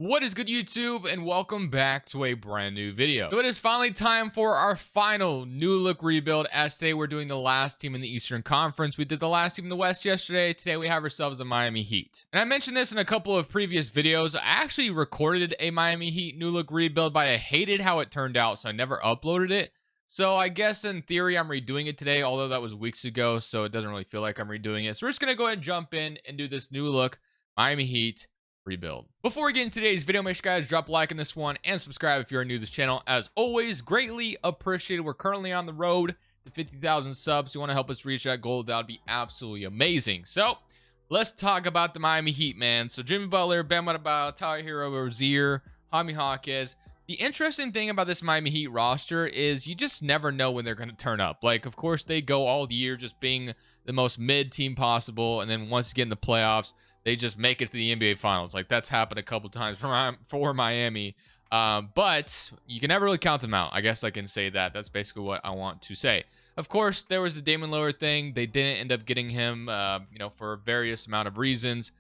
What is good, YouTube, and welcome back to a brand new video. So it is finally time for our final new look rebuild, as today we're doing the last team in the Eastern Conference. We did the last team in the West yesterday. Today we have ourselves the Miami Heat. And I mentioned this in a couple of previous videos. I actually recorded a Miami Heat new look rebuild, but I hated how it turned out, so I never uploaded it. So I guess in theory I'm redoing it today, although that was weeks ago, so it doesn't really feel like I'm redoing it. So we're just going to go ahead and jump in and do this new look Miami Heat rebuild. Before we get into today's video, make sure you guys drop a like on this one and subscribe if you're new to this channel. As always, greatly appreciated. We're currently on the road to 50,000 subs. You want to help us reach that goal, that would be absolutely amazing. So let's talk about the Miami Heat, man. So Jimmy Butler, Bam Adebayo, Tyler Hero, Rozier, Jaime Jaquez. The interesting thing about this Miami Heat roster is you just never know when they're going to turn up. Like, of course, they go all year just being the most mid team possible, and then once you get in the playoffs, they just make it to the NBA Finals. Like, that's happened a couple times for Miami. But you can never really count them out. I guess I can say that. That's basically what I want to say. Of course, there was the Damian Lillard thing. They didn't end up getting him, for various amount of reasons.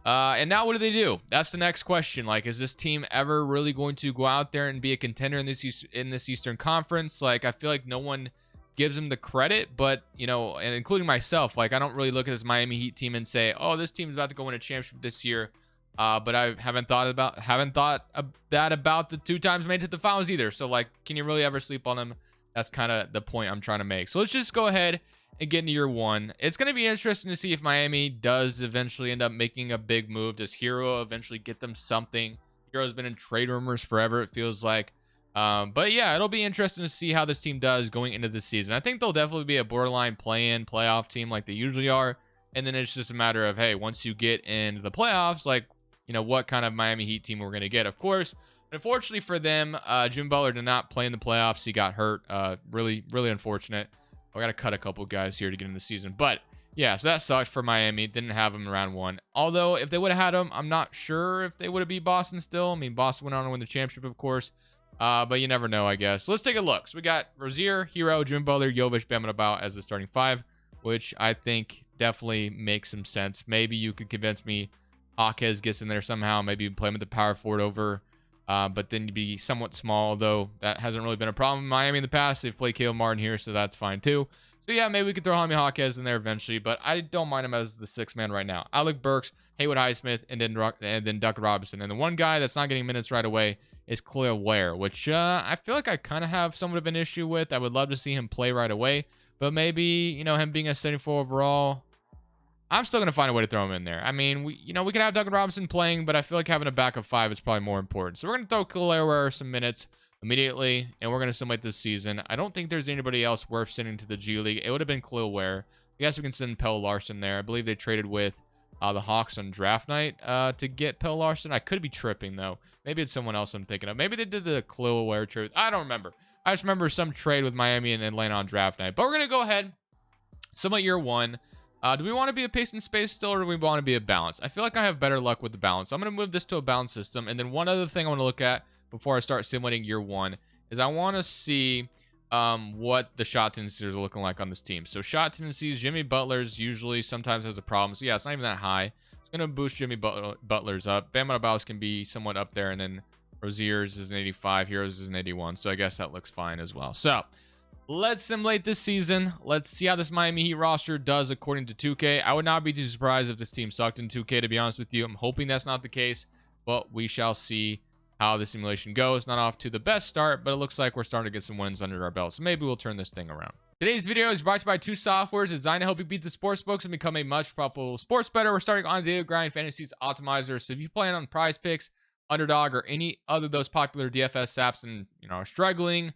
And now what do they do? That's the next question. Like, is this team ever really going to go out there and be a contender in this Eastern Conference? Like, I feel like no one gives them the credit, but and including myself, like, I don't really look at this Miami Heat team and say, oh, this team's about to go win a championship this year. But I haven't thought that about the 2 times made it to the finals either. So, like, can you really ever sleep on them? That's kind of the point I'm trying to make. So let's just go ahead and get into year 1. It's going to be interesting to see if Miami does eventually end up making a big move. Does Hero eventually get them something? Hero's been in trade rumors forever, it feels like. But yeah, it'll be interesting to see how this team does going into the season. I think they'll definitely be a borderline play-in playoff team like they usually are. And then it's just a matter of, hey, once you get into the playoffs, like, what kind of Miami Heat team we're going to get. Of course, unfortunately for them, Jim Butler did not play in the playoffs. He got hurt. Really, really unfortunate. I got to cut a couple guys here to get in the season. But yeah, so that sucked for Miami. Didn't have him in round 1. Although, if they would have had him, I'm not sure if they would have beat Boston still. I mean, Boston went on to win the championship, of course. But you never know, I guess. So let's take a look. So we got Rozier, Hero, Jim Butler, Jovic, Bam Adebayo as the starting 5, which I think definitely makes some sense. Maybe you could convince me Jaquez gets in there somehow. Maybe you play him with the power forward over. But then you'd be somewhat small, though that hasn't really been a problem in Miami in the past. They've played Caleb Martin here, so that's fine too. So yeah, maybe we could throw Jaime Jaquez in there eventually, but I don't mind him as the 6th man right now. Alec Burks, Haywood Highsmith, and then Duncan Robinson. And the one guy that's not getting minutes right away is Khalil Ware, which I feel like I kind of have somewhat of an issue with. I would love to see him play right away, but maybe, him being a 74 overall, I'm still going to find a way to throw him in there. I mean, we could have Duncan Robinson playing, but I feel like having a backup 5 is probably more important. So we're going to throw Khalil Ware some minutes immediately, and we're going to simulate this season. I don't think there's anybody else worth sending to the G League. It would have been Khalil Ware. I guess we can send Pelle Larsson there. I believe they traded with the Hawks on draft night to get Pelle Larsson. I could be tripping, though. Maybe it's someone else I'm thinking of. Maybe they did the Khalil Ware trade. I don't remember. I just remember some trade with Miami and Atlanta on draft night. But we're going to go ahead, simulate year 1. Do we want to be a pace and space still, or do we want to be a balance? I feel like I have better luck with the balance. I'm going to move this to a balance system. And then one other thing I want to look at before I start simulating year 1 is I want to see what the shot tendencies are looking like on this team. So shot tendencies, Jimmy Butler's usually sometimes has a problem. So yeah, it's not even that high. It's going to boost Jimmy Butler's up. Bam Adebayo's can be somewhat up there. And then Rozier's is an 85. Heroes is an 81. So I guess that looks fine as well. So let's simulate this season. Let's see how this Miami Heat roster does according to 2K. I would not be too surprised if this team sucked in 2K, to be honest with you. I'm hoping that's not the case, but we shall see how the simulation goes. Not off to the best start, but it looks like we're starting to get some wins under our belt. So maybe we'll turn this thing around. Today's video is brought to you by 2 softwares designed to help you beat the sports books and become a much profitable sports bettor. We're starting on Daily Grind Fantasies Optimizer. So if you plan on Prize Picks, Underdog, or any other of those popular DFS apps and are struggling,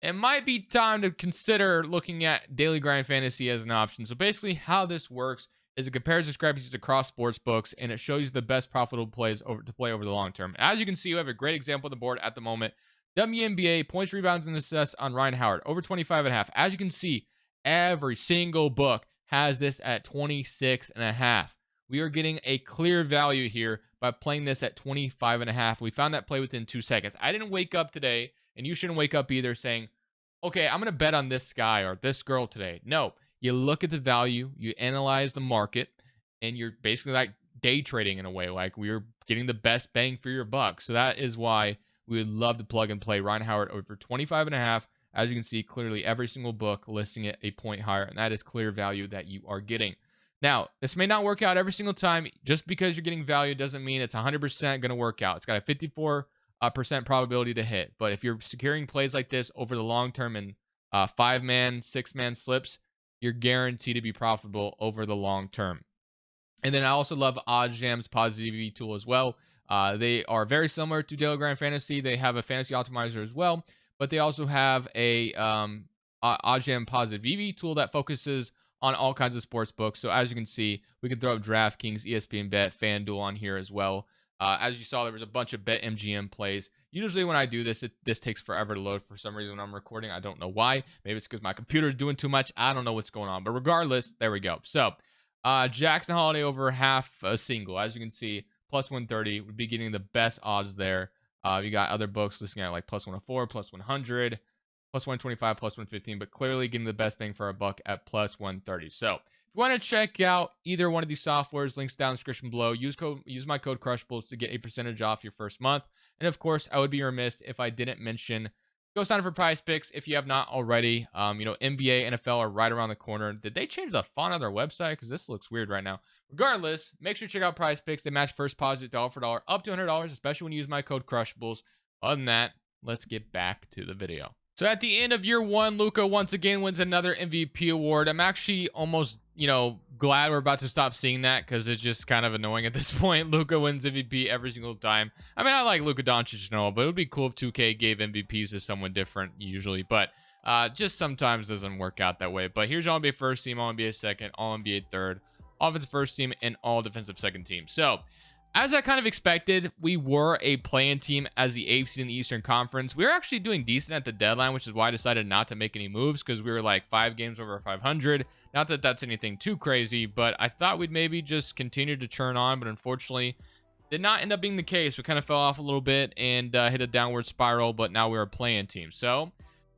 it might be time to consider looking at Daily Grind Fantasy as an option. So basically how this works is it compares discrepancies across sports books, and it shows you the best profitable plays to play over the long term. As you can see, we have a great example on the board at the moment. WNBA points, rebounds, and assists on Ryan Howard, over 25.5. As you can see, every single book has this at 26.5. We are getting a clear value here by playing this at 25.5. We found that play within 2 seconds. I didn't wake up today, and you shouldn't wake up either saying, okay, I'm going to bet on this guy or this girl today. No, you look at the value, you analyze the market, and you're basically like day trading in a way. Like, we're getting the best bang for your buck. So that is why we would love to plug and play Ryan Howard over 25.5. As you can see, clearly every single book listing it a point higher, and that is clear value that you are getting. Now, this may not work out every single time. Just because you're getting value doesn't mean it's 100% going to work out. It's got a 54% probability to hit. But if you're securing plays like this over the long term in 5-man, 6-man slips, you're guaranteed to be profitable over the long term. And then I also love OddsJam's positivity tool as well. They are very similar to Telegram Fantasy. They have a fantasy optimizer as well, but they also have a OddsJam positivity tool that focuses on all kinds of sports books. So as you can see, we can throw up DraftKings, ESPN Bet, FanDuel on here as well. As you saw, there was a bunch of BetMGM plays. Usually when I do this, this takes forever to load for some reason when I'm recording. I don't know why. Maybe it's because my computer is doing too much. I don't know what's going on. But regardless, there we go. So Jackson Holiday over half a single. As you can see, plus 130 would be getting the best odds there. You got other books listing at like plus 104, plus 100, plus 125, plus 115, but clearly getting the best bang for our buck at plus 130. So if you want to check out either one of these softwares, links down in the description below. Use my code Crushables to get a percentage off your first month. And of course, I would be remiss if I didn't mention, go sign up for Prize Picks if you have not already. NBA, NFL are right around the corner. Did they change the font of their website? Because this looks weird right now. Regardless, make sure to check out Prize Picks. They match first deposit dollar for dollar up to $100, especially when you use my code Crushables. Other than that, let's get back to the video. So at the end of year one, Luka once again wins another MVP award. I'm actually almost, glad we're about to stop seeing that because it's just kind of annoying at this point. Luka wins MVP every single time. I mean, I like Luka Doncic and all, but it would be cool if 2K gave MVPs to someone different usually. But just sometimes doesn't work out that way. But here's All NBA first team, All NBA second, All NBA third, offensive first team, and all defensive second team. So as I kind of expected, we were a play-in team as the 8th seed in the Eastern Conference. We were actually doing decent at the deadline, which is why I decided not to make any moves because we were like 5 games over 500. Not that that's anything too crazy, but I thought we'd maybe just continue to churn on, but unfortunately did not end up being the case. We kind of fell off a little bit and hit a downward spiral, but now we're a play-in team. So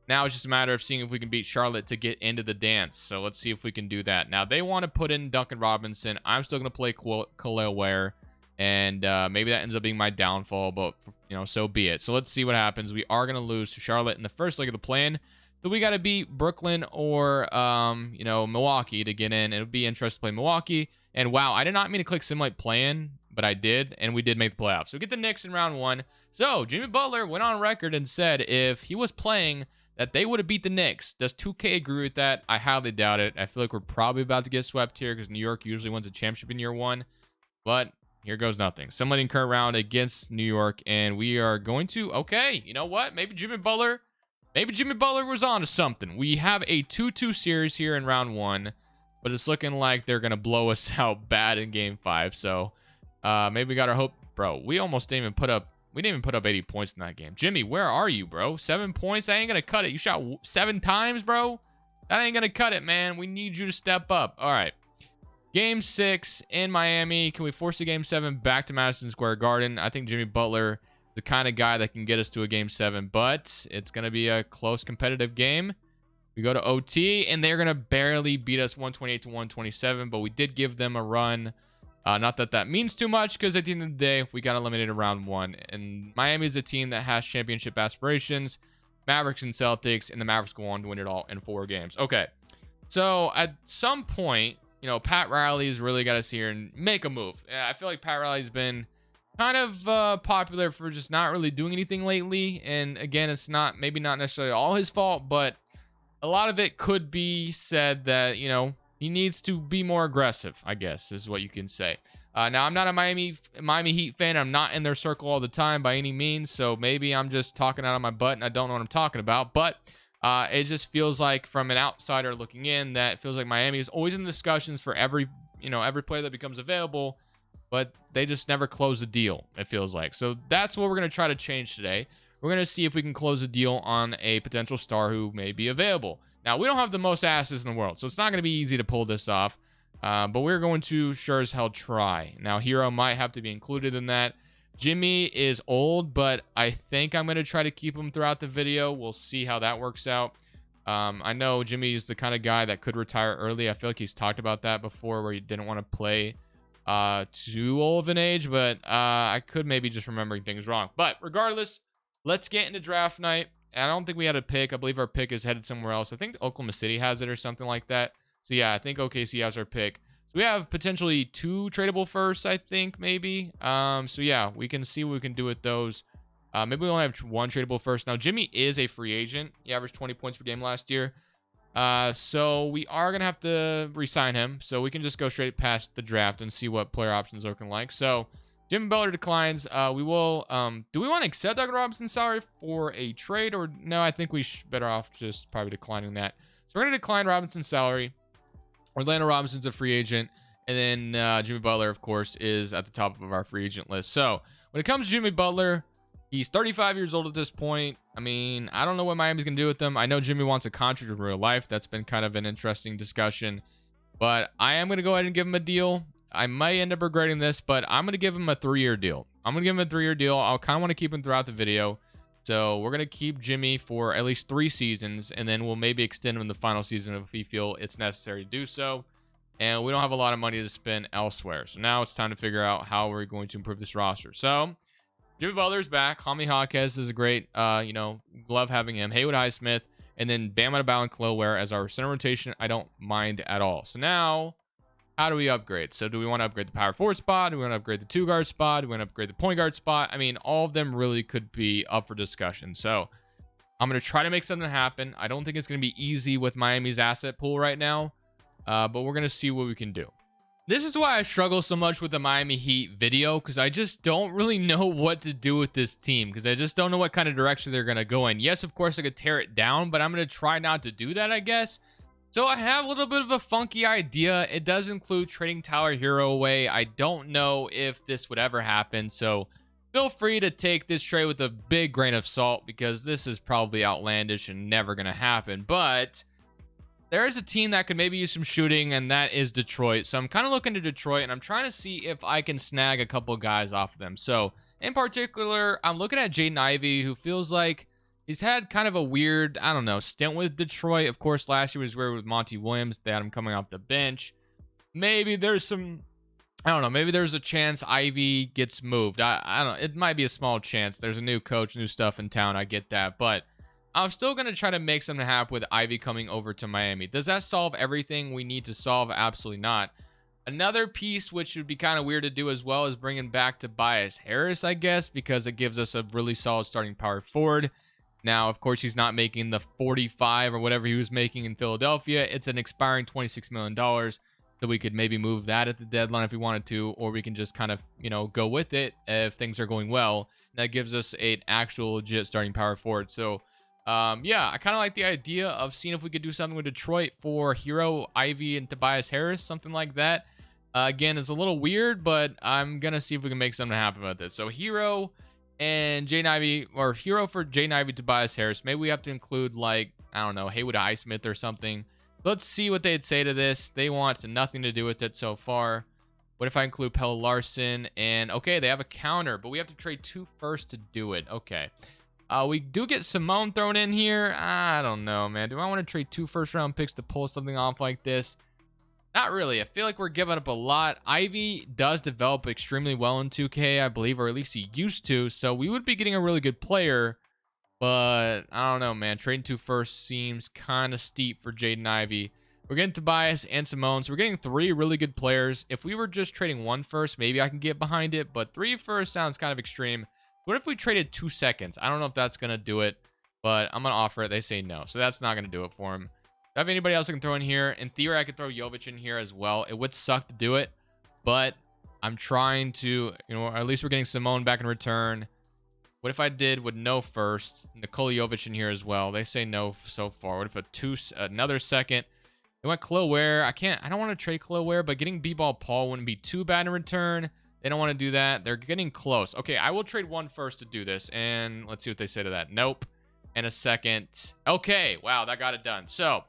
now it's just a matter of seeing if we can beat Charlotte to get into the dance. So let's see if we can do that. Now they want to put in Duncan Robinson. I'm still going to play Khalil Ware. And maybe that ends up being my downfall, but, so be it. So let's see what happens. We are going to lose to Charlotte in the first leg of the play-in. So we got to beat Brooklyn or, Milwaukee to get in. It would be interesting to play Milwaukee. And wow, I did not mean to click simulate play-in, but I did. And we did make the playoffs. So we get the Knicks in round 1. So Jimmy Butler went on record and said if he was playing that they would have beat the Knicks. Does 2K agree with that? I highly doubt it. I feel like we're probably about to get swept here because New York usually wins a championship in year 1. But here goes nothing. Simulating current round against New York, and we are going to, okay, you know what? Maybe Jimmy Butler was on to something. We have a 2-2 series here in round 1, but it's looking like they're going to blow us out bad in game 5. So maybe we got our hope. Bro, we almost didn't even put up, 80 points in that game. Jimmy, where are you, bro? 7 points? That ain't going to cut it. You shot 7 times, bro? That ain't going to cut it, man. We need you to step up. All right. Game 6 in Miami. Can we force a Game 7 back to Madison Square Garden? I think Jimmy Butler is the kind of guy that can get us to a Game 7, but it's going to be a close competitive game. We go to OT, and they're going to barely beat us 128 to 127, but we did give them a run. Not that that means too much, because at the end of the day, we got eliminated in round 1. And Miami is a team that has championship aspirations. Mavericks and Celtics, and the Mavericks go on to win it all in 4 games. Okay, so at some point, Pat Riley's really got to see here and make a move. I feel like Pat Riley's been kind of popular for just not really doing anything lately. And again, it's maybe not necessarily all his fault, but a lot of it could be said that, he needs to be more aggressive, I guess, is what you can say. Now, I'm not a Miami Heat fan. I'm not in their circle all the time by any means. So maybe I'm just talking out of my butt and I don't know what I'm talking about. But it just feels like from an outsider looking in that it feels like Miami is always in discussions for every player that becomes available, but they just never close the deal, it feels like. So that's what we're going to try to change today. We're going to see if we can close a deal on a potential star who may be available. Now, we don't have the most asses in the world, so it's not going to be easy to pull this off, but we're going to sure as hell try. Now, Hero might have to be included in that. Jimmy is old, but I think I'm going to try to keep him throughout the video. We'll see how that works out. I know Jimmy is the kind of guy that could retire early. I feel like he's talked about that before where he didn't want to play too old of an age, but I could maybe just remembering things wrong. But regardless, let's get into draft night. And I don't think we had a pick. I believe our pick is headed somewhere else. I think Oklahoma City has it or something like that. So yeah, I think OKC has our pick. So we have potentially 2 tradable firsts, I think, maybe. So yeah, we can see what we can do with those. Maybe we only have 1 tradable first. Now, Jimmy is a free agent. He averaged 20 points per game last year. So we are going to have to re-sign him. So we can just go straight past the draft and see what player options are looking like. So Jimmy Butler declines. We will, do we want to accept Doug Robinson's salary for a trade, or no? I think we better off just probably declining that. So we're going to decline Robinson's salary. Orlando Robinson's a free agent. And then Jimmy Butler, of course, is at the top of our free agent list. So when it comes to Jimmy Butler, he's 35 years old at this point. I mean, I don't know what Miami's going to do with him. I know Jimmy wants a contract in real life. That's been kind of an interesting discussion. But I am going to go ahead and give him a deal. I might end up regretting this, but I'm going to give him a 3-year deal. I'm going to give him a 3-year deal. I'll kind of want to keep him throughout the video. So we're going to keep Jimmy for at least 3 seasons, and then we'll maybe extend him in the final season if we feel it's necessary to do so. And we don't have a lot of money to spend elsewhere. So now it's time to figure out how we're going to improve this roster. So Jimmy Butler's back. Jaime Jaquez is a great, love having him. Haywood Highsmith, and then Bam Adebayo and Khalil Ware as our center rotation. I don't mind at all. So now, how do we upgrade? So do we want to upgrade the power forward spot? Do we want to upgrade the 2-guard spot? Do we want to upgrade the point guard spot? I mean, all of them really could be up for discussion. So I'm going to try to make something happen. I don't think it's going to be easy with Miami's asset pool right now, but we're going to see what we can do. This is why I struggle so much with the Miami Heat video, because I just don't really know what to do with this team, because I just don't know what kind of direction they're going to go in. Yes, of course, I could tear it down, but I'm going to try not to do that, I guess. So I have a little bit of a funky idea. It does include trading Tyler Hero away. I don't know if this would ever happen, so feel free to take this trade with a big grain of salt, because this is probably outlandish and never going to happen. But there is a team that could maybe use some shooting, and that is Detroit. So I'm kind of looking to Detroit, and I'm trying to see if I can snag a couple guys off of them. So in particular, I'm looking at Jaden Ivey, who feels like he's had kind of a weird, I don't know, stint with Detroit. Of course, last year was weird with Monty Williams. They had him coming off the bench. Maybe there's some, I don't know, maybe there's a chance Ivy gets moved. I don't know. It might be a small chance. There's a new coach, new stuff in town. I get that. But I'm still going to try to make something happen with Ivy coming over to Miami. Does that solve everything we need to solve? Absolutely not. Another piece, which would be kind of weird to do as well, is bringing back Tobias Harris, I guess, because it gives us a really solid starting power forward. Now, of course, he's not making the 45 or whatever he was making in Philadelphia. It's an expiring $26 million. So we could maybe move that at the deadline if we wanted to, or we can just kind of, go with it if things are going well. That gives us an actual legit starting power forward. So, yeah, I kind of like the idea of seeing if we could do something with Detroit for Hero, Ivy, and Tobias Harris, something like that. Again, it's a little weird, but I'm going to see if we can make something happen with this. So Hero and Jaden Ivey, or Hero for Jaden Ivey, Tobias Harris. Maybe we have to include, like, I don't know, Haywood Highsmith or something. Let's see what they'd say to this. They want nothing to do with it so far. What if I include Pelle Larson? And, okay, they have a counter, but we have to trade 2 first to do it. Okay. We do get Simone thrown in here. I don't know, man. Do I want to trade 2 first-round picks to pull something off like this? Not really. I feel like we're giving up a lot. Ivy does develop extremely well in 2K, I believe, or at least he used to. So we would be getting a really good player. But I don't know, man. Trading 2 first seems kind of steep for Jaden Ivey. We're getting Tobias and Simone. So we're getting 3 really good players. If we were just trading 1 first, maybe I can get behind it. But 3 first sounds kind of extreme. What if we traded 2 seconds? I don't know if that's going to do it, but I'm going to offer it. They say no, so that's not going to do it for him. Do I have anybody else I can throw in here? In theory, I could throw Jovic in here as well. It would suck to do it, but I'm trying to, or at least we're getting Simone back in return. What if I did with no first? Nikola Jovic in here as well. They say no so far. What if another second? They want Khalil Ware. I don't want to trade Khalil Ware, but getting B-Ball Paul wouldn't be too bad in return. They don't want to do that. They're getting close. Okay, I will trade 1 first to do this. And let's see what they say to that. Nope. And a second. Okay. Wow, that got it done. So,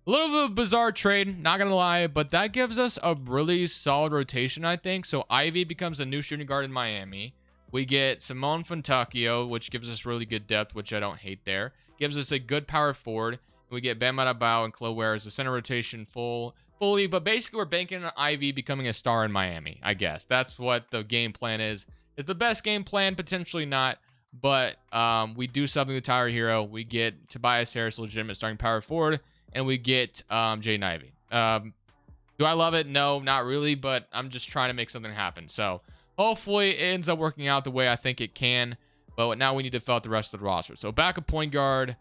a little bit of a bizarre trade, not going to lie. But that gives us a really solid rotation, I think. So, Ivy becomes a new shooting guard in Miami. We get Simone Fontecchio, which gives us really good depth, which I don't hate there. Gives us a good power forward. We get Bam Adebayo and Khalil Ware as a center rotation, full fully, but basically we're banking on Ivy becoming a star in Miami, I guess. That's what the game plan is. It's the best game plan, potentially not, but we do something with Tyler Hero. We get Tobias Harris, legitimate starting power forward, and we get Jaden Ivey. Do I love it? No, not really, but I'm just trying to make something happen. So hopefully it ends up working out the way I think it can, but now we need to fill out the rest of the roster. So backup point guard,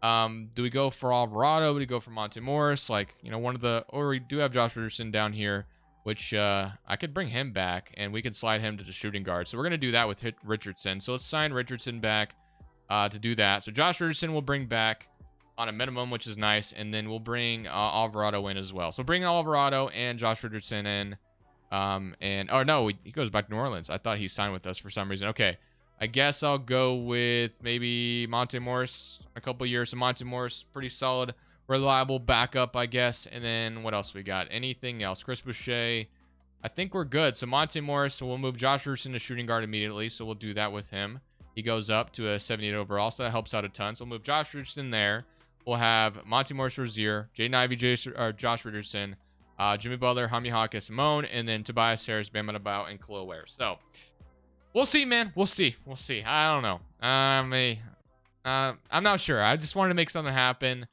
do we go for Alvarado? Do we go for Monte Morris? Like, you know, or we do have Josh Richardson down here, which I could bring him back and we could slide him to the shooting guard. So we're going to do that with Richardson. So let's sign Richardson back to do that. So Josh Richardson will bring back on a minimum, which is nice. And then we'll bring Alvarado in as well. So bring Alvarado and Josh Richardson in. Oh no, he goes back to New Orleans. I thought he signed with us for some reason. Okay. I guess I'll go with maybe Monte Morris a couple years. So Monte Morris, pretty solid, reliable backup, I guess. And then what else we got? Anything else? Chris Boucher. I think we're good. So Monte Morris, so we'll move Josh Richardson to shooting guard immediately. So we'll do that with him. He goes up to a 78 overall, so that helps out a ton. So we'll move Josh Richardson there. We'll have Monte Morris, Rozier, Jaden Ivey, Josh Richardson, Jimmy Butler, Jaime Jaquez, Simone, and then Tobias Harris, Bam Adebayo, and Khalil Ware. So we'll see, man. We'll see. We'll see. I don't know. I'm not sure. I just wanted to make something happen.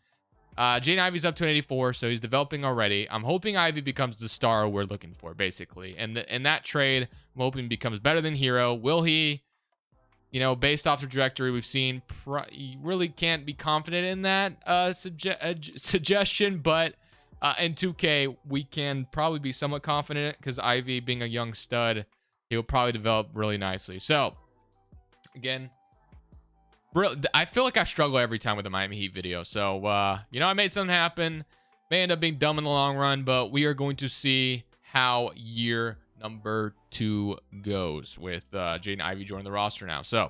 Jaden Ivey's up to an 84, so he's developing already. I'm hoping Ivy becomes the star we're looking for, basically. And in that trade, I'm hoping becomes better than Hero. Will he? You know, based off the trajectory we've seen, you really can't be confident in that suggestion. But in 2K, we can probably be somewhat confident because Ivy, being a young stud, he'll probably develop really nicely. So, again, I feel like I struggle every time with the Miami Heat video. So, you know, I made something happen. May end up being dumb in the long run, but we are going to see how year number 2 goes with Jaden Ivey joining the roster now. So,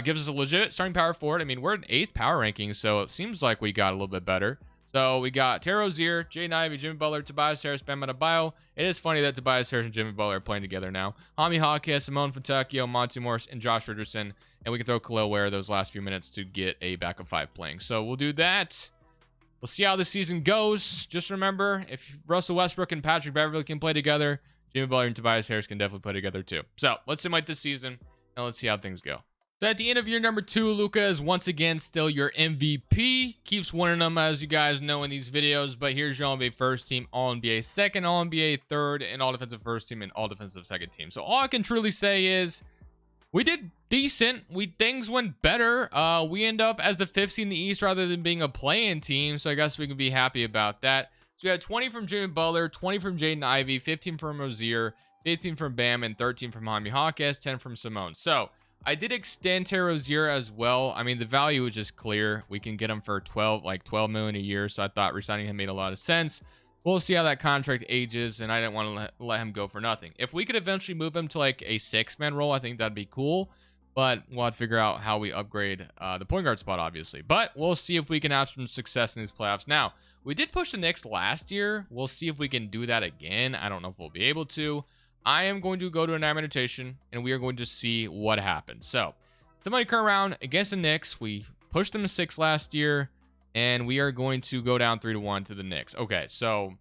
gives us a legit starting power forward. I mean, we're in 8th power ranking, so it seems like we got a little bit better. So we got Terry Rozier, Jaden Ivey, Jimmy Butler, Tobias Harris, Bam Adebayo. It is funny that Tobias Harris and Jimmy Butler are playing together now. Jaime Jaquez, Simone Fontecchio, Monte Morris, and Josh Richardson. And we can throw Khalil Ware those last few minutes to get a backup 5 playing. So we'll do that. We'll see how the season goes. Just remember, if Russell Westbrook and Patrick Beverley can play together, Jimmy Butler and Tobias Harris can definitely play together too. So let's simulate this season and let's see how things go. So at the end of year number 2, Luka is once again still your MVP. Keeps winning them, as you guys know in these videos. But here's your All-NBA first team, All-NBA second, All-NBA third, and All-Defensive first team, and All-Defensive second team. So all I can truly say is we did decent. Things went better. We end up as the 5th seed in the East rather than being a play-in team. So I guess we can be happy about that. So we had 20 from Jimmy Butler, 20 from Jaden Ivey, 15 from Rozier, 15 from Bam, and 13 from Jaime Jaquez, 10 from Simone. So I did extend Terry Rozier as well. I mean, the value is just clear. We can get him for 12 million a year. So I thought resigning him made a lot of sense. We'll see how that contract ages, and I didn't want to let him go for nothing. If we could eventually move him to like a 6-man role, I think that'd be cool. But we'll have to figure out how we upgrade the point guard spot, obviously. But we'll see if we can have some success in these playoffs. Now, we did push the Knicks last year. We'll see if we can do that again. I don't know if we'll be able to. I am going to go to a 9-man rotation, and we are going to see what happens. So, somebody current round against the Knicks. We pushed them to 6 last year, and we are going to go down 3-1 to the Knicks. Okay, so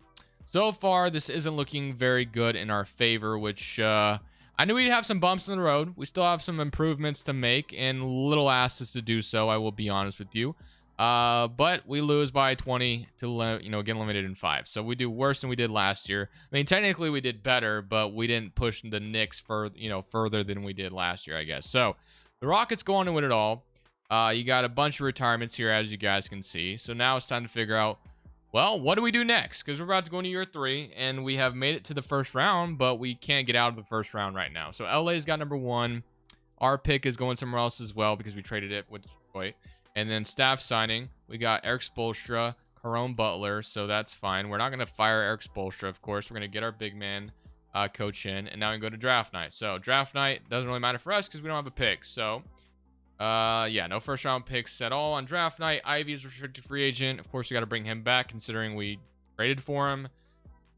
far, this isn't looking very good in our favor, which I knew we'd have some bumps in the road. We still have some improvements to make and little asses to do so, I will be honest with you. But we lose by 20 to, get eliminated in 5. So we do worse than we did last year. I mean, technically we did better, but we didn't push the Knicks further than we did last year, I guess. So the Rockets go on to win it all. You got a bunch of retirements here, as you guys can see. So now it's time to figure out, well, what do we do next? Because we're about to go into year 3, and we have made it to the first round, but we can't get out of the first round right now. So LA's got number 1. Our pick is going somewhere else as well because we traded it with Detroit. And then staff signing, we got Eric Spoelstra, Caron Butler, so that's fine. We're not going to fire Eric Spoelstra, of course. We're going to get our big man coach in, and now we can go to draft night. So draft night doesn't really matter for us because we don't have a pick. So, yeah, no first round picks at all on draft night. Ivy is restricted free agent. Of course, we got to bring him back considering we traded for him.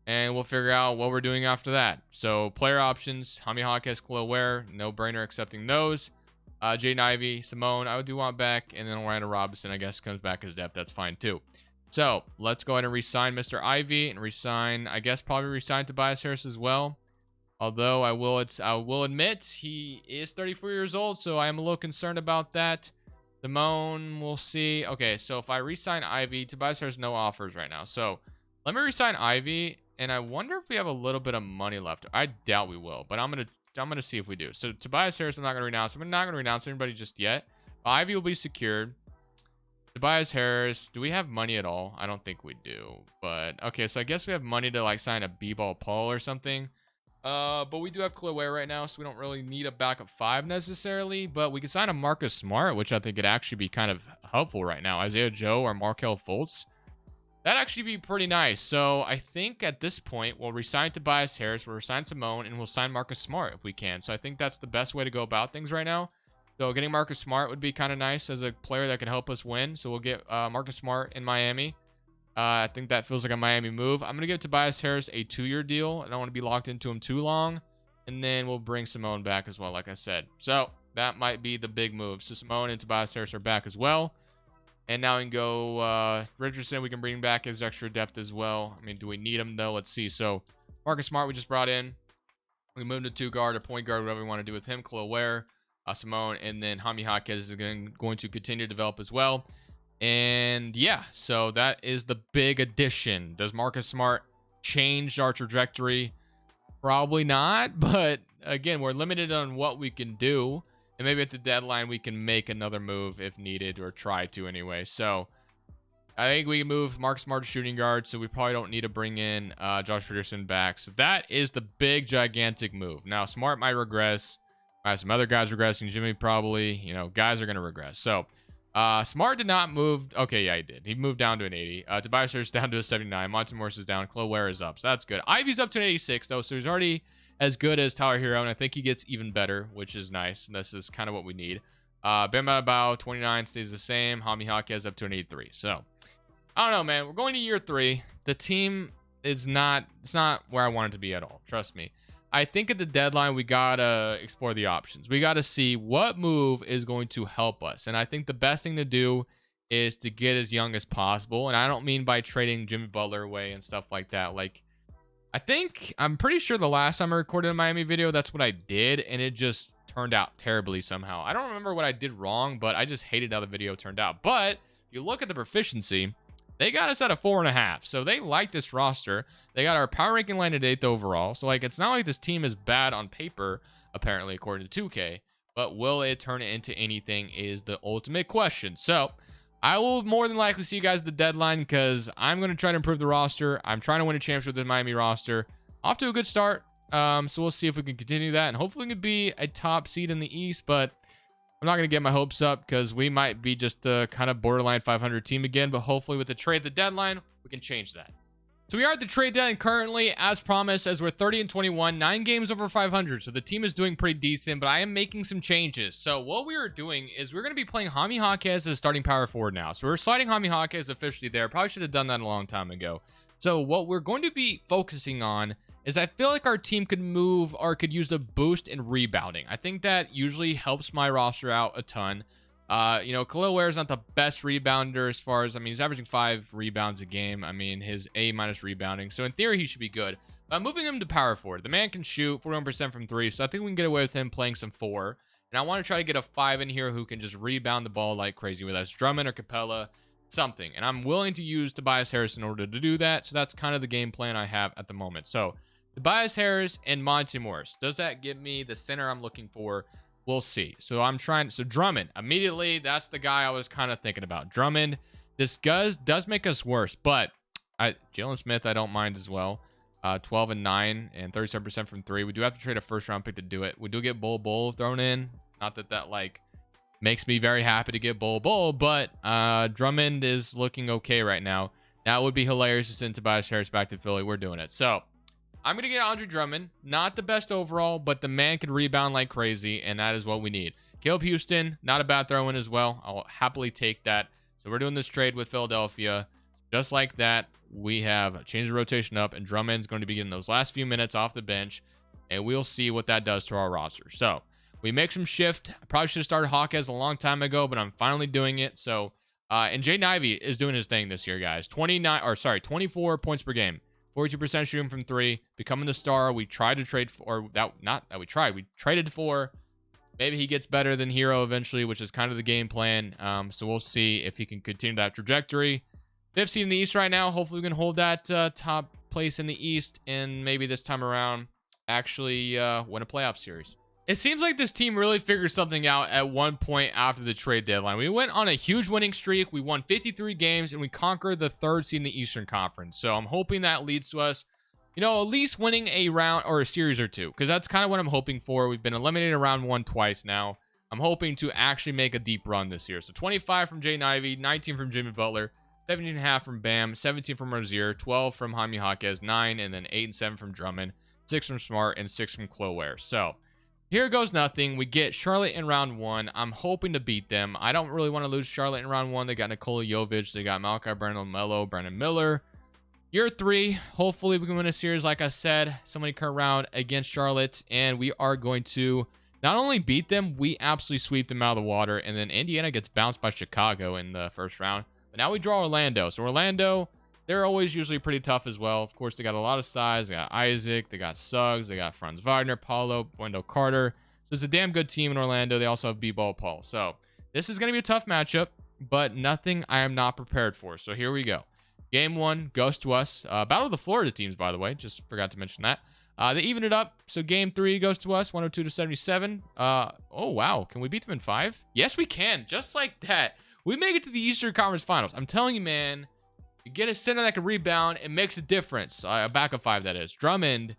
And we'll figure out what we're doing after that. So player options, Jaime Jaquez, Khalil Ware, no brainer accepting those. Jaden Ivey, Simone, I do want back, and then Orlando Robinson, I guess, comes back as depth. That's fine too. So let's go ahead and resign Mr. Ivy and resign, I guess probably resign Tobias Harris as well. Although I will admit he is 34 years old, so I am a little concerned about that. Simone, we'll see. Okay, so if I resign Ivy, Tobias Harris no offers right now. So let me resign Ivy, and I wonder if we have a little bit of money left. I doubt we will, but I'm gonna see if we do. So Tobias Harris, I'm not gonna renounce. I'm not gonna renounce anybody just yet. Ivy will be secured. Tobias Harris, do we have money at all? I don't think we do. But okay, so I guess we have money to like sign a B-ball Paul or something. But we do have Chloe right now, so we don't really need a backup 5 necessarily. But we can sign a Marcus Smart, which I think could actually be kind of helpful right now. Isaiah Joe or Markel Fultz. That'd actually be pretty nice. So I think at this point, we'll resign Tobias Harris, we'll resign Simone, and we'll sign Marcus Smart if we can. So I think that's the best way to go about things right now. So getting Marcus Smart would be kind of nice as a player that can help us win. So we'll get Marcus Smart in Miami. I think that feels like a Miami move. I'm going to give Tobias Harris a 2-year deal. I don't want to be locked into him too long. And then we'll bring Simone back as well, like I said. So that might be the big move. So Simone and Tobias Harris are back as well. And now we can go Richardson. We can bring back his extra depth as well. I mean, do we need him, though? Let's see. So Marcus Smart we just brought in. We moved to 2-guard or point guard, whatever we want to do with him. Chloe, Simone, and then Jaime Jaquez is going to continue to develop as well. And yeah, so that is the big addition. Does Marcus Smart change our trajectory? Probably not, but again, we're limited on what we can do. And maybe at the deadline, we can make another move if needed, or try to anyway. So I think we can move Marcus Smart to shooting guard, so we probably don't need to bring in Josh Richardson back. So that is the big, gigantic move. Now, Smart might regress. Some other guys regressing. Jimmy probably, guys are going to regress. So Smart did not move. Okay, yeah, he did. He moved down to an 80. Tobias Harris down to a 79. Monty Morris is down. Chloe is up. So that's good. Ivy's up to an 86, though. So he's already as good as Tyler Hero. And I think he gets even better, which is nice. And this is kind of what we need. Bam Bao, 29, stays the same. Jaime Jaquez up to an 83. So I don't know, man. We're going to year 3. The team is not, it's not where I want it to be at all. Trust me. I think at the deadline, we got to explore the options. We got to see what move is going to help us. And I think the best thing to do is to get as young as possible. And I don't mean by trading Jimmy Butler away and stuff like that. Like, I'm pretty sure the last time I recorded a Miami video, that's what I did. And it just turned out terribly somehow. I don't remember what I did wrong, but I just hated how the video turned out. But if you look at the proficiency, they got us at a 4.5. So they like this roster. They got our power ranking landed 8th overall. So, like, it's not like this team is bad on paper, apparently, according to 2K. But will it turn it into anything is the ultimate question. So, I will more than likely see you guys at the deadline because I'm going to try to improve the roster. I'm trying to win a championship with the Miami roster. Off to a good start. So, we'll see if we can continue that. And hopefully, we can be a top seed in the East. But I'm not going to get my hopes up because we might be just a kind of borderline 500 team again. But hopefully with the trade at the deadline, we can change that. So we are at the trade deadline currently, as promised, as we're 30-21, 9 games over 500. So the team is doing pretty decent, but I am making some changes. So what we are doing is we're going to be playing Jaime Jaquez as starting power forward now. So we're sliding Jaime Jaquez officially there. Probably should have done that a long time ago. So what we're going to be focusing on is I feel like our team could move or could use the boost in rebounding. I think that usually helps my roster out a ton. Khalil Ware is not the best rebounder as far as, he's averaging 5 rebounds a game. His A- rebounding. So in theory, he should be good. But I'm moving him to power forward. The man can shoot 41% from 3. So I think we can get away with him playing some 4. And I want to try to get a 5 in here who can just rebound the ball like crazy, whether that's Drummond or Capella, something. And I'm willing to use Tobias Harris in order to do that. So that's kind of the game plan I have at the moment. So Tobias Harris and Monty Morris. Does that give me the center I'm looking for? We'll see. So Drummond, immediately, that's the guy I was kind of thinking about. Drummond, this does make us worse, but Jalen Smith, I don't mind as well. 12 and 9 and 37% from 3. We do have to trade a first round pick to do it. We do get Bull thrown in. Not that like makes me very happy to get Bull, but Drummond is looking okay right now. Now it would be hilarious to send Tobias Harris back to Philly. We're doing it. So I'm going to get Andre Drummond. Not the best overall, but the man can rebound like crazy, and that is what we need. Caleb Houston, not a bad throw-in as well. I'll happily take that. So we're doing this trade with Philadelphia. Just like that, we have changed the rotation up, and Drummond's going to be getting those last few minutes off the bench, and we'll see what that does to our roster. So we make some shift. I probably should have started Hawkes a long time ago, but I'm finally doing it. So And Jaden Ivey is doing his thing this year, guys. 24 points per game. 42% shooting from 3. Becoming the star. We tried to trade for, or that, not that we tried. We traded for. Maybe he gets better than Hero eventually, which is kind of the game plan. So we'll see if he can continue that trajectory. 5th seed in the East right now. Hopefully we can hold that top place in the East, and maybe this time around actually win a playoff series. It seems like this team really figured something out at one point after the trade deadline. We went on a huge winning streak. We won 53 games, and we conquered the 3rd seed in the Eastern Conference. So I'm hoping that leads to us, at least winning a round or a series or 2, because that's kind of what I'm hoping for. We've been eliminated in round 1 twice now. I'm hoping to actually make a deep run this year. So 25 from Jaden Ivey, 19 from Jimmy Butler, 17.5 from Bam, 17 from Rozier, 12 from Jaime Jaquez, 9, and then 8 and 7 from Drummond, 6 from Smart, and 6 from Cloware. So here goes nothing. We get Charlotte in round 1. I'm hoping to beat them. I don't really want to lose Charlotte in round 1. They got Nikola Jovic. They got Malachi Brandon Brandon Miller. Year 3, hopefully we can win a series, like I said. Somebody come around against Charlotte, and we are going to not only beat them, we absolutely sweep them out of the water, and then Indiana gets bounced by Chicago in the 1st round. But now we draw Orlando. So Orlando, they're always usually pretty tough as well. Of course, they got a lot of size. They got Isaac. They got Suggs. They got Franz Wagner, Paulo, Wendell Carter. So it's a damn good team in Orlando. They also have B-Ball Paul. So this is going to be a tough matchup, but nothing I am not prepared for. So here we go. Game 1 goes to us. Battle of the Florida teams, by the way. Just forgot to mention that. They evened it up. So game 3 goes to us, 102-77. Oh, wow. Can we beat them in 5? Yes, we can. Just like that. We make it to the Eastern Conference Finals. I'm telling you, man, you get a center that can rebound, it makes a difference. A backup 5, that is. Drummond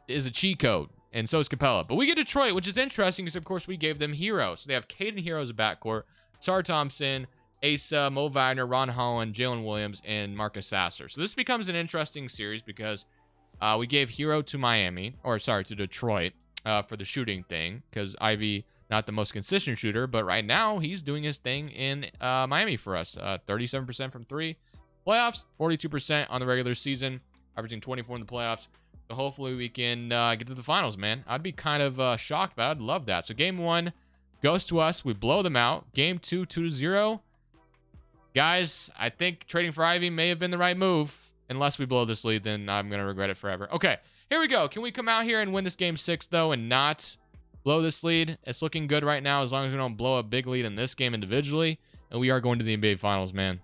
is a cheat code, and so is Capella. But we get Detroit, which is interesting because, of course, we gave them Hero. So they have Caden Hero as a backcourt, Sar Thompson, Asa, Mo Wagner, Ron Holland, Jalen Williams, and Marcus Sasser. So this becomes an interesting series because we gave Hero to Detroit for the shooting thing because Ivy, not the most consistent shooter, but right now he's doing his thing in Miami for us. 37% from 3. Playoffs, 42% on the regular season, averaging 24 in the playoffs. So hopefully we can get to the finals, man. I'd be kind of shocked, but I'd love that. So game 1 goes to us. We blow them out. Game 2, 2-0. Guys, I think trading for Ivy may have been the right move. Unless we blow this lead, then I'm going to regret it forever. Okay, here we go. Can we come out here and win this game 6, though, and not blow this lead? It's looking good right now as long as we don't blow a big lead in this game individually. And we are going to the NBA Finals, man.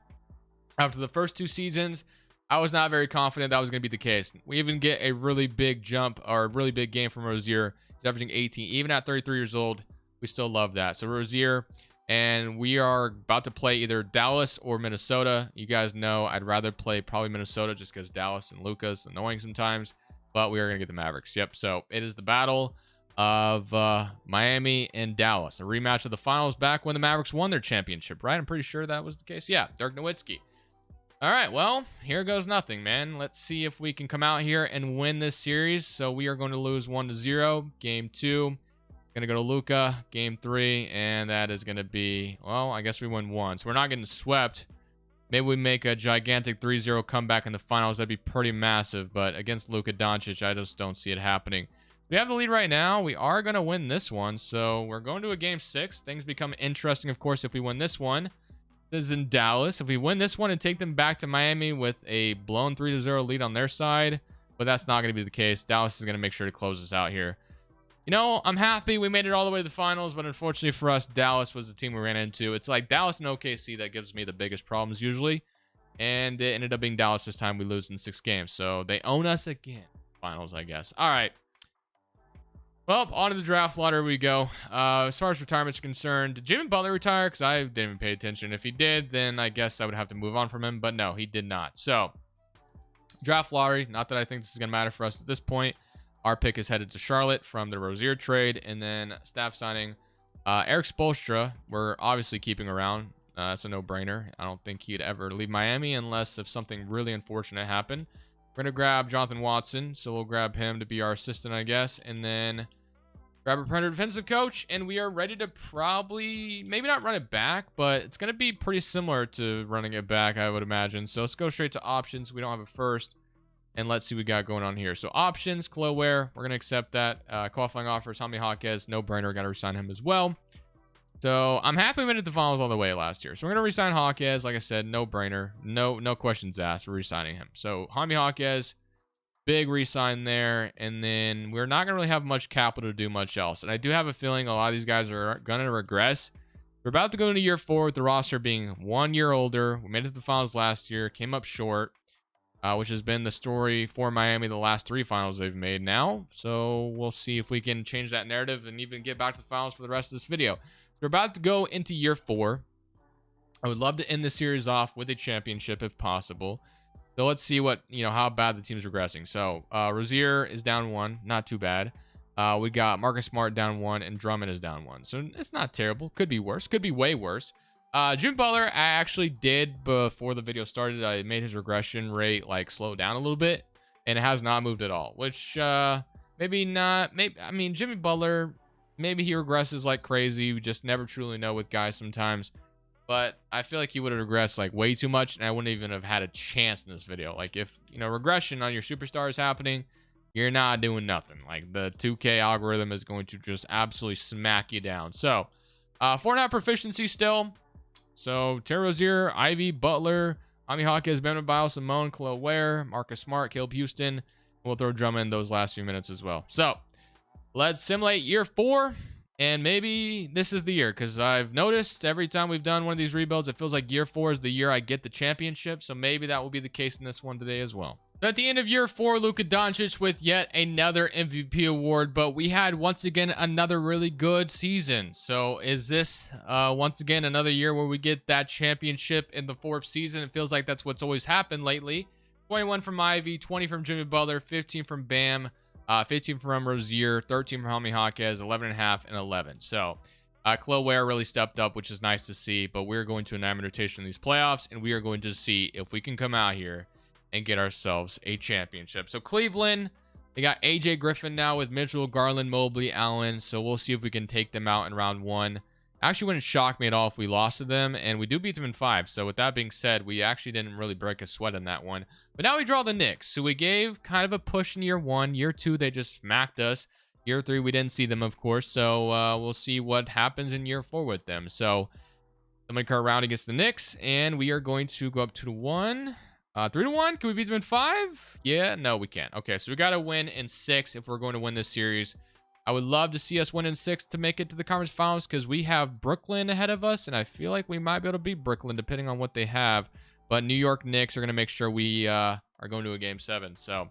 After the first 2 seasons, I was not very confident that was going to be the case. We even get a really big jump or a really big game from Rozier. He's averaging 18. Even at 33 years old, we still love that. So Rozier, and we are about to play either Dallas or Minnesota. You guys know I'd rather play probably Minnesota just because Dallas and Luka's annoying sometimes. But we are going to get the Mavericks. Yep, so it is the battle of Miami and Dallas. A rematch of the finals back when the Mavericks won their championship, right? I'm pretty sure that was the case. Yeah, Dirk Nowitzki. All right, well, here goes nothing, man. Let's see if we can come out here and win this series. So we are going to lose 1-0. Game 2, going to go to Luka. Game 3, and that is going to be, well, I guess we win 1. So we're not getting swept. Maybe we make a gigantic 3-0 comeback in the finals. That'd be pretty massive. But against Luka Doncic, I just don't see it happening. We have the lead right now. We are going to win this one. So we're going to a game 6. Things become interesting, of course, if we win this one. This is in Dallas. If we win this one and take them back to Miami with a blown 3-0 lead on their side, but that's not going to be the case. Dallas is going to make sure to close us out here. I'm happy we made it all the way to the finals, but unfortunately for us, Dallas was the team we ran into. It's like Dallas and OKC that gives me the biggest problems usually, and it ended up being Dallas this time. We lose in 6 games, so they own us again. Finals, I guess. All right. Well, on to the draft lottery we go. As far as retirements are concerned, did Jimmy Butler retire? Because I didn't even pay attention. If he did, then I guess I would have to move on from him. But no, he did not. So, draft lottery. Not that I think this is going to matter for us at this point. Our pick is headed to Charlotte from the Rozier trade. And then staff signing Eric Spoelstra. We're obviously keeping around. That's a no-brainer. I don't think he'd ever leave Miami unless if something really unfortunate happened. We're going to grab Jonathan Watson, so we'll grab him to be our assistant, I guess, and then grab a perimeter defensive coach, and we are ready to probably, maybe not run it back, but it's going to be pretty similar to running it back, I would imagine. So let's go straight to options. We don't have a first, and let's see what we got going on here. So options, Cloware, we're going to accept that. Qualifying offers, Jaime Jaquez, no-brainer, got to resign him as well. So I'm happy we made it to the finals all the way last year. So we're going to resign Hawkes. Like I said, no brainer. No questions asked. We're resigning him. So Jaime Hawkes, big resign there. And then we're not going to really have much capital to do much else. And I do have a feeling a lot of these guys are going to regress. We're about to go into year 4 with the roster being 1 year older. We made it to the finals last year. Came up short, which has been the story for Miami the last 3 finals they've made now. So we'll see if we can change that narrative and even get back to the finals for the rest of this video. We're about to go into year 4. I would love to end the series off with a championship if possible. So let's see what, how bad the team's regressing. So Rozier is down 1, not too bad. We got Marcus Smart down 1 and Drummond is down 1. So it's not terrible. Could be worse. Could be way worse. Jimmy Butler, I actually did before the video started. I made his regression rate slow down a little bit, and it has not moved at all. Which maybe not. Maybe Jimmy Butler. Maybe he regresses like crazy. We just never truly know with guys sometimes. But I feel like he would have regressed way too much, and I wouldn't even have had a chance in this video. If, regression on your superstar is happening, you're not doing nothing. The 2K algorithm is going to just absolutely smack you down. So, Fortnite proficiency still. So, Terry Rozier, Ivy, Butler, Jaime Hawkes, Bam Adebayo, Simone, Khalil Ware, Marcus Smart, Caleb Houston. We'll throw Drummond in those last few minutes as well. So, let's simulate year 4, and maybe this is the year, because I've noticed every time we've done one of these rebuilds, it feels like year 4 is the year I get the championship, so maybe that will be the case in this one today as well. At the end of year 4, Luka Doncic with yet another MVP award, but we had once again another really good season. So is this once again another year where we get that championship in the 4th season? It feels like that's what's always happened lately. 21 from Ivy, 20 from Jimmy Butler, 15 from Bam, 15 from Rozier, 13 from Jaime Hawkes, 11.5, and 11. So Khalil Ware really stepped up, which is nice to see, but we're going to an rotation in these playoffs, and we are going to see if we can come out here and get ourselves a championship. So Cleveland, they got AJ Griffin now with Mitchell, Garland, Mobley, Allen. So we'll see if we can take them out in round 1. Actually wouldn't shock me at all if we lost to them, and we do beat them in 5. So with that being said, we actually didn't really break a sweat in that one. But now we draw the Knicks. So we gave kind of a push in year 1. Year 2, they just smacked us. Year 3, we didn't see them, of course. So we'll see what happens in year 4 with them. So somebody card round against the Knicks, and we are going to go up 2-1. 3-1. Can we beat them in 5? Yeah, no, we can't. Okay, so we got to win in 6 if we're going to win this series. I would love to see us win in 6 to make it to the conference finals, because we have Brooklyn ahead of us, and I feel like we might be able to beat Brooklyn depending on what they have. But New York Knicks are going to make sure we are going to a game 7. So, all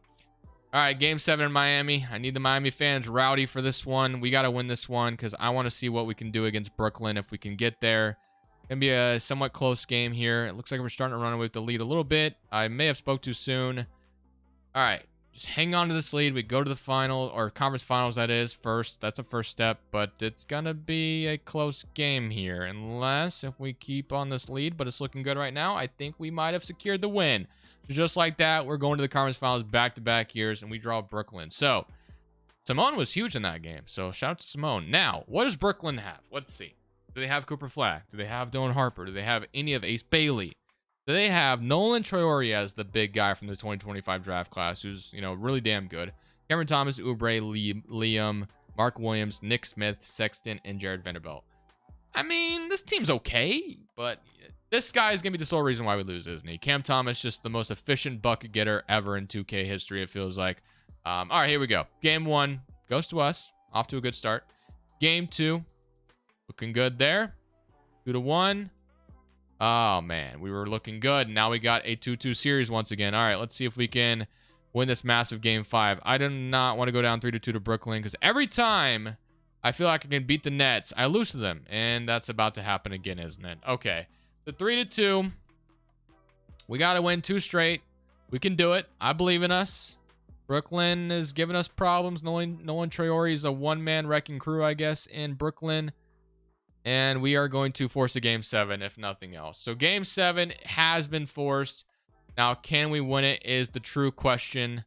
right, game 7 in Miami. I need the Miami fans rowdy for this one. We got to win this one, because I want to see what we can do against Brooklyn if we can get there. Gonna be a somewhat close game here. It looks like we're starting to run away with the lead a little bit. I may have spoke too soon. All right, just hang on to this lead. We go to the final, or conference finals, that is, first. That's a first step, but it's gonna be a close game here, unless if we keep on this lead. But it's looking good right now. I think we might have secured the win. So just like that, we're going to the conference finals back-to-back years, and we draw Brooklyn. So Simone was huge in that game. So shout out to Simone. Now, what does Brooklyn have? Let's see. Do they have Cooper Flack? Do they have Dylan Harper? Do they have any of Ace Bailey? Do they have Nolan Traore as the big guy from the 2025 draft class, who's, really damn good? Cameron Thomas, Oubre, Liam, Mark Williams, Nick Smith, Sexton, and Jared Vanderbilt. I mean, this team's okay, but this guy is going to be the sole reason why we lose, isn't he? Cam Thomas, just the most efficient bucket getter ever in 2K history, it feels like. All right, here we go. Game 1 goes to us. Off to a good start. Game 2. Looking good there. 2-1. Oh, man. We were looking good. Now we got a 2-2 series once again. All right, let's see if we can win this massive game 5. I do not want to go down 3-2 to Brooklyn, because every time I feel like I can beat the Nets, I lose to them. And that's about to happen again, isn't it? Okay. So 3-2. We got to win 2 straight. We can do it. I believe in us. Brooklyn is giving us problems. Nolan Traore is a one-man wrecking crew, I guess, in Brooklyn. And we are going to force a game 7, if nothing else. So game 7 has been forced. Now, can we win it is the true question.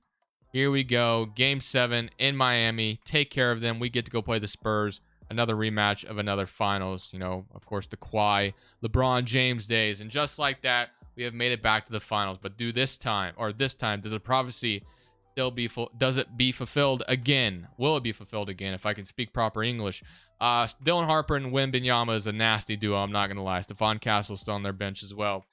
Here we go. Game 7 in Miami. Take care of them. We get to go play the Spurs. Another rematch of another finals. Of course, the Kawhi, LeBron James days. And just like that, we have made it back to the finals. But this time, does the prophecy still be does it be fulfilled again? Will it be fulfilled again, if I can speak proper English? Dylan Harper and Wembanyama is a nasty duo. I'm not going to lie. Stephon Castle's still on their bench as well.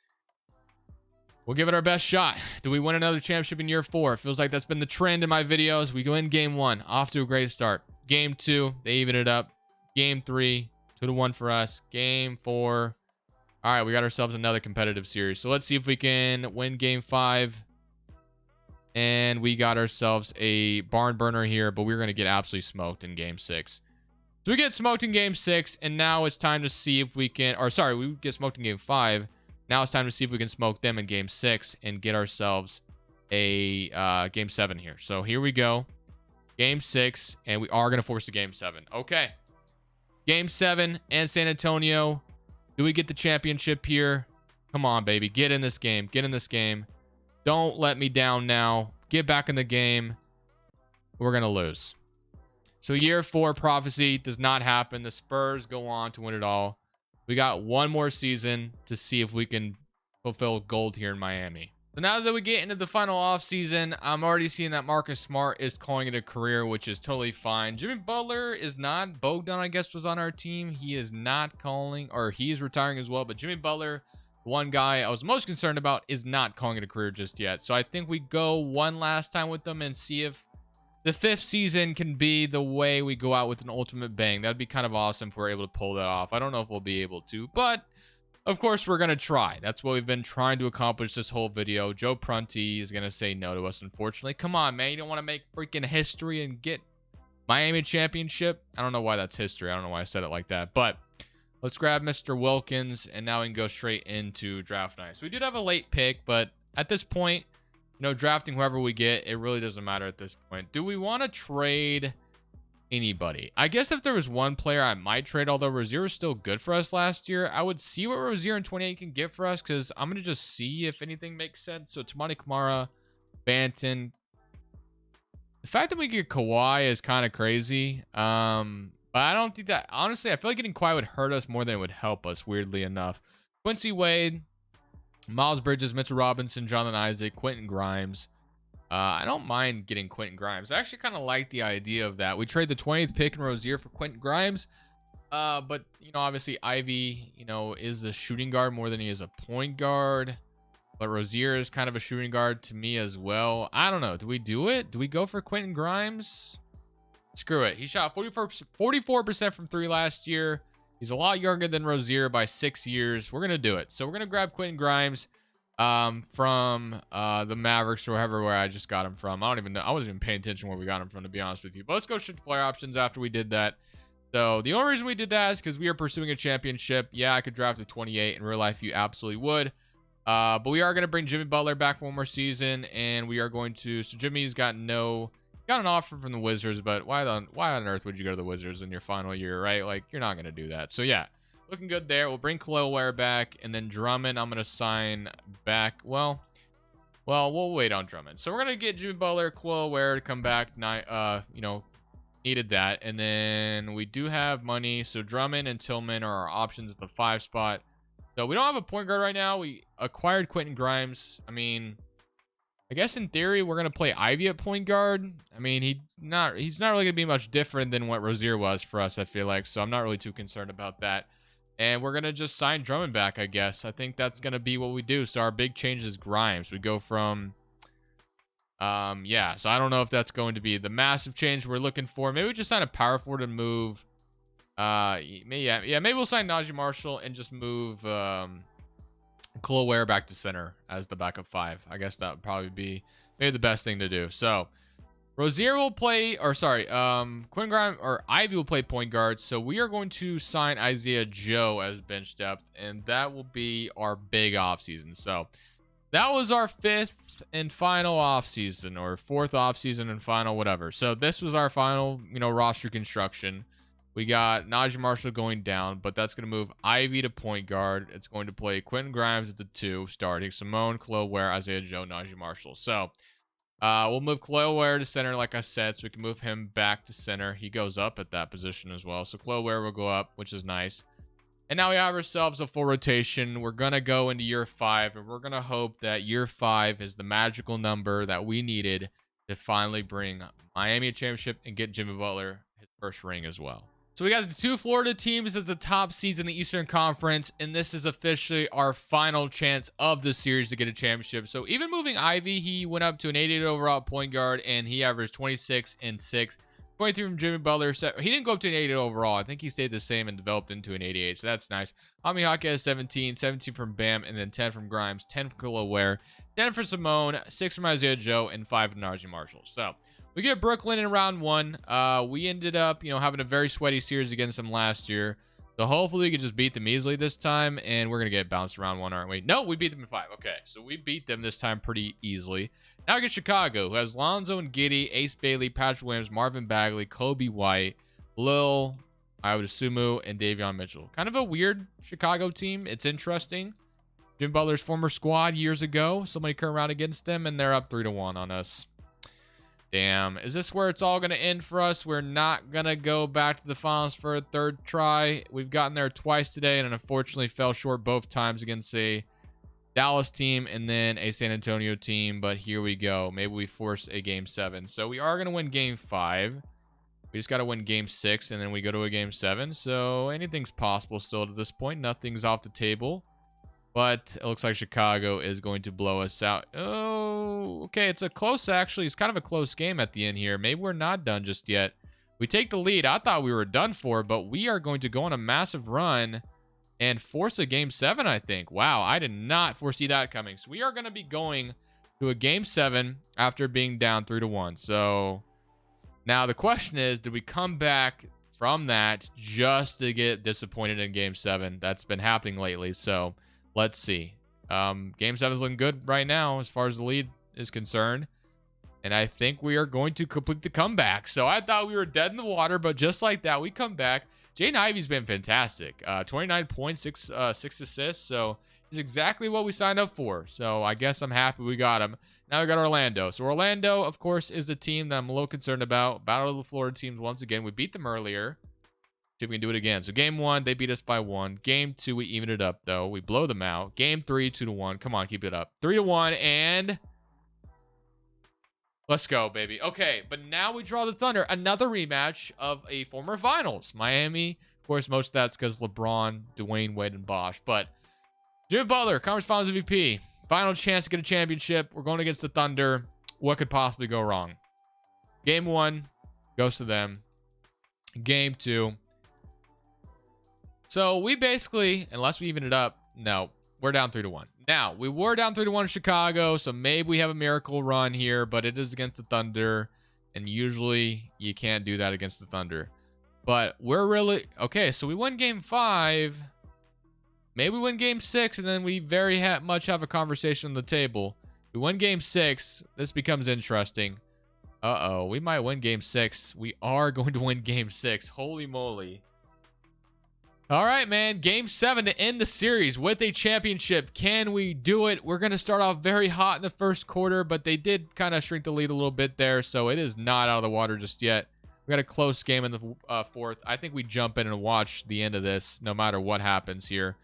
We'll give it our best shot. Do we win another championship in year 4? It feels like that's been the trend in my videos. We go in game 1, off to a great start. Game 2, they even it up. Game 3, 2-1 for us. Game 4. All right, we got ourselves another competitive series. So let's see if we can win game 5. And we got ourselves a barn burner here, but we're going to get absolutely smoked in game 6. So we get smoked in game 6, and now it's time to see if we can, or sorry, we get smoked in game 5. Now it's time to see if we can smoke them in game 6 and get ourselves a game 7 here. So here we go. Game 6, and we are going to force a game 7. Okay. Game 7 and San Antonio. Do we get the championship here? Come on, baby. Get in this game. Get in this game. Don't let me down now. Get back in the game. We're going to lose. So year 4 prophecy does not happen. The Spurs go on to win it all. We got one more season to see if we can fulfill gold here in Miami. So now that we get into the final offseason, I'm already seeing that Marcus Smart is calling it a career, which is totally fine. Jimmy Butler is not. Bogdan, I guess, was on our team. He is not calling, or he is retiring as well. But Jimmy Butler, one guy I was most concerned about, is not calling it a career just yet. So I think we go one last time with them and see if the 5th season can be the way we go out with an ultimate bang. That'd be kind of awesome if we're able to pull that off. I don't know if we'll be able to, but of course we're going to try. That's what we've been trying to accomplish this whole video. Joe Prunty is going to say no to us, unfortunately. Come on, man. You don't want to make freaking history and get Miami championship? I don't know why that's history. I don't know why I said it like that, but let's grab Mr. Wilkins, and now we can go straight into draft night. So we did have a late pick, but at this point, drafting whoever we get, it really doesn't matter at this point. Do we want to trade anybody? I guess if there was one player I might trade, although Rozier was still good for us last year, I would see what Rozier in 28 can get for us, because I'm going to just see if anything makes sense. So Tamani Kamara, Banton. The fact that we get Kawhi is kind of crazy. But I don't think that, honestly, I feel like getting Kawhi would hurt us more than it would help us, weirdly enough. Quincy Wade, Miles Bridges, Mitchell Robinson, Jonathan Isaac, Quentin Grimes. I don't mind getting Quentin Grimes. I actually kind of like the idea of that. We trade the 20th pick in Rozier for Quentin Grimes. But, obviously Ivy, is a shooting guard more than he is a point guard. But Rozier is kind of a shooting guard to me as well. I don't know. Do we do it? Do we go for Quentin Grimes? Screw it. He shot 44% from 3 last year. He's a lot younger than Rozier by 6 years. We're going to do it. So we're going to grab Quentin Grimes from the Mavericks or where I just got him from. I don't even know. I wasn't even paying attention where we got him from, to be honest with you. But let's go straight to player options after we did that. So the only reason we did that is because we are pursuing a championship. Yeah, I could draft a 28. In real life, you absolutely would. But we are going to bring Jimmy Butler back for one more season. And we are going to... So Jimmy's got an offer from the Wizards, but why on earth would you go to the Wizards in your final year, right? Like, you're not going to do that. So yeah, looking good there. We'll bring Khalil Ware back, and then Drummond I'm going to sign back. Well, we'll wait on Drummond. So we're going to get Jimmy Butler, Khalil Ware to come back. Needed that. And then we do have money. So Drummond and Tillman are our options at the 5 spot. So we don't have a point guard right now. We acquired Quentin Grimes. I mean, I guess in theory, we're going to play Ivy at point guard. I mean, he's not really going to be much different than what Rozier was for us, I feel like. So I'm not really too concerned about that. And we're going to just sign Drummond back, I guess. I think that's going to be what we do. So our big change is Grimes. We go from... so I don't know if that's going to be the massive change we're looking for. Maybe we just sign a power forward and move... maybe we'll sign Najee Marshall and just move... Khalil Ware back to center as the backup 5. I guess that would probably be maybe the best thing to do. So Rozier will play, Quentin Grimes or Ivy will play point guard. So we are going to sign Isaiah Joe as bench depth, and that will be our big offseason. So that was our 5th and final offseason, or 4th offseason and final, whatever. So this was our final, roster construction. We got Najee Marshall going down, but that's going to move Ivy to point guard. It's going to play Quentin Grimes at the 2, starting Simone, Khalil Ware, Isaiah Joe, Najee Marshall. So we'll move Khalil Ware to center, like I said, so we can move him back to center. He goes up at that position as well. So Khalil Ware will go up, which is nice. And now we have ourselves a full rotation. We're going to go into year 5, and we're going to hope that year 5 is the magical number that we needed to finally bring Miami a championship and get Jimmy Butler his first ring as well. So we got the two Florida teams as the top seeds in the Eastern Conference, and this is officially our final chance of the series to get a championship. So even moving Ivy, he went up to an 88 overall point guard, and he averaged 26 and 6. 23 from Jimmy Butler. He didn't go up to an 88 overall. I think he stayed the same and developed into an 88, so that's nice. Jaime Jaquez, 17. 17 from Bam, and then 10 from Grimes, 10 from Kilo Ware, 10 for Simone, 6 from Isaiah Joe, and 5 from Najee Marshall. So we get Brooklyn in round 1. We ended up, having a very sweaty series against them last year. So hopefully we can just beat them easily this time, and we're going to get bounced round 1, aren't we? No, we beat them in 5. Okay, so we beat them this time pretty easily. Now we get Chicago, who has Lonzo and Giddey, Ace Bailey, Patrick Williams, Marvin Bagley, Kobe White, Lil, Isumu, and Davion Mitchell. Kind of a weird Chicago team. It's interesting. Jim Butler's former squad years ago. Somebody come around against them, and they're up 3-1 on us. Damn. Is this where it's all going to end for us? We're not going to go back to the finals for a third try. We've gotten there twice today, and unfortunately fell short both times against a Dallas team and then a San Antonio team. But here we go. Maybe we force a game 7. So we are going to win game 5. We just got to win game 6, and then we go to a game 7. So anything's possible still to this point. Nothing's off the table. But it looks like Chicago is going to blow us out. Oh, okay. It's a close, actually. It's kind of a close game at the end here. Maybe we're not done just yet. We take the lead. I thought we were done for, but we are going to go on a massive run and force a game 7, I think. Wow, I did not foresee that coming. So we are going to be going to a game 7 after being down 3-1. So now the question is, did we come back from that just to get disappointed in game 7? That's been happening lately. So let's see. Game 7 is looking good right now as far as the lead is concerned. And I think we are going to complete the comeback. So I thought we were dead in the water, but just like that, we come back. Jaden Ivey's been fantastic. 29 points, 6 assists. So he's exactly what we signed up for. So I guess I'm happy we got him. Now we got Orlando. So Orlando, of course, is the team that I'm a little concerned about. Battle of the Florida teams once again. We beat them earlier. See if we can do it again. So game 1, they beat us by 1. Game 2, we evened it up, though. We blow them out. Game 3, 2-1. Come on, keep it up. 3-1, and let's go, baby. Okay, but now we draw the Thunder. Another rematch of a former finals. Miami. Of course, most of that's because LeBron, Dwayne Wade, and Bosh. But Jimmy Butler, Conference Finals MVP. Final chance to get a championship. We're going against the Thunder. What could possibly go wrong? Game 1 goes to them. Game 2. So we basically, unless we even it up, no, we're down 3-1. Now, we were down 3-1 in Chicago, so maybe we have a miracle run here, but it is against the Thunder, and usually you can't do that against the Thunder. But we're really, okay, so we won game 5. Maybe we win game 6, and then we very much have a conversation on the table. We win game 6. This becomes interesting. Uh-oh, we might win game 6. We are going to win game 6. Holy moly. All right, man. Game 7 to end the series with a championship. Can we do it? We're going to start off very hot in the first quarter, but they did kind of shrink the lead a little bit there, so it is not out of the water just yet. We got a close game in the fourth. I think we jump in and watch the end of this no matter what happens here.